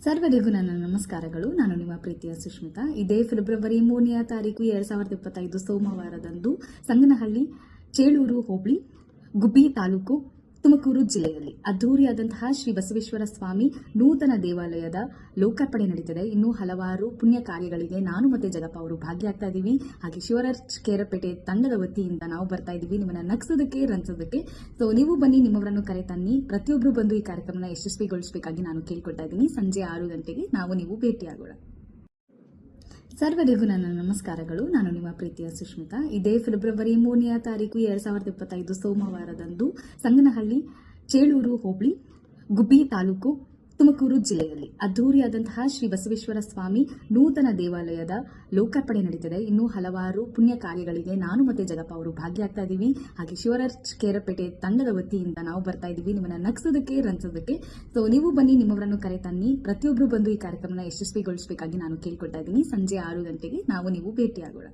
ಸರ್ವರಿಗೂ ನನ್ನ ನಮಸ್ಕಾರಗಳು. ನಾನು ನಿಮ್ಮ ಪ್ರೀತಿಯ ಸುಷ್ಮಿತಾ. ಇದೇ ಫೆಬ್ರವರಿ 3ನೇ ತಾರೀಕು 2025 ಸೋಮವಾರದಂದು ಸಂಗನಹಳ್ಳಿ, ಚೇಳೂರು ಹೋಬಳಿ, ಗುಬ್ಬಿ ತಾಲೂಕು, ತುಮಕೂರು ಜಿಲ್ಲೆಯಲ್ಲಿ ಅದ್ದೂರಿಯಾದಂತಹ ಶ್ರೀ ಬಸವೇಶ್ವರ ಸ್ವಾಮಿ ನೂತನ ದೇವಾಲಯದ ಲೋಕಾರ್ಪಣೆ ನಡೀತಿದೆ. ಇನ್ನೂ ಹಲವಾರು ಪುಣ್ಯ ಕಾರ್ಯಗಳಿಗೆ ನಾನು ಮತ್ತೆ ಜಗಪ್ಪ ಅವರು ಭಾಗಿಯಾಗ್ತಾ ಇದ್ದೀವಿ. ಹಾಗೆ ಶಿವರಾಜ್ ಕೇರಪೇಟೆ ತಂಡದ ವತಿಯಿಂದ ನಾವು ಬರ್ತಾ ಇದ್ದೀವಿ ನಿಮ್ಮನ್ನ ನಗಿಸೋದಕ್ಕೆ, ರಂಚೋದಕ್ಕೆ. ಸೊ ನೀವು ಬನ್ನಿ, ನಿಮ್ಮವರನ್ನು ಕರೆ ತನ್ನಿ. ಪ್ರತಿಯೊಬ್ಬರು ಬಂದು ಈ ಕಾರ್ಯಕ್ರಮನ ಯಶಸ್ವಿಗೊಳಿಸಬೇಕಾಗಿ ನಾನು ಕೇಳ್ಕೊಳ್ತಾ ಇದ್ದೀನಿ. ಸಂಜೆ 6 ಗಂಟೆಗೆ ನೀವು ಭೇಟಿಯಾಗೋಣ. ಸರ್ವರಿಗೂ ನನ್ನ ನಮಸ್ಕಾರಗಳು. ನಾನು ನಿಮ್ಮ ಪ್ರೀತಿಯ ಸುಷ್ಮಿತಾ. ಇದೇ ಫೆಬ್ರವರಿ 3ನೇ ತಾರೀಕು 2025 ಸೋಮವಾರದಂದು ಸಂಗನಹಳ್ಳಿ, ಚೇಳೂರು ಹೋಬಳಿ, ಗುಬ್ಬಿ ತಾಲೂಕು, ತುಮಕೂರು ಜಿಲ್ಲೆಯಲ್ಲಿ ಅದ್ದೂರಿಯಾದಂತಹ ಶ್ರೀ ಬಸವೇಶ್ವರ ಸ್ವಾಮಿ ನೂತನ ದೇವಾಲಯದ ಲೋಕಾರ್ಪಣೆ ನಡೀತಿದೆ. ಇನ್ನೂ ಹಲವಾರು ಪುಣ್ಯ ಕಾರ್ಯಗಳಿಗೆ ನಾನು ಮತ್ತೆ ಜಗಪ್ಪ ಅವರು ಭಾಗಿಯಾಗ್ತಾ ಇದ್ದೀವಿ. ಹಾಗೆ ಶಿವರಾಜ್ ಕೇರಪೇಟೆ ತಂಡದ ವತಿಯಿಂದ ನಾವು ಬರ್ತಾ ಇದ್ದೀವಿ ನಿಮ್ಮನ್ನ ನಗಿಸೋದಕ್ಕೆ, ರಂಚೋದಕ್ಕೆ. ಸೊ ನೀವು ಬನ್ನಿ, ನಿಮ್ಮವರನ್ನು ಕರೆ ತನ್ನಿ. ಪ್ರತಿಯೊಬ್ಬರು ಬಂದು ಈ ಕಾರ್ಯಕ್ರಮನ ಯಶಸ್ವಿಗೊಳಿಸಬೇಕಾಗಿ ನಾನು ಕೇಳ್ಕೊಳ್ತಾ ಇದ್ದೀನಿ. ಸಂಜೆ 6 ಗಂಟೆಗೆ ನೀವು ಭೇಟಿಯಾಗೋಣ.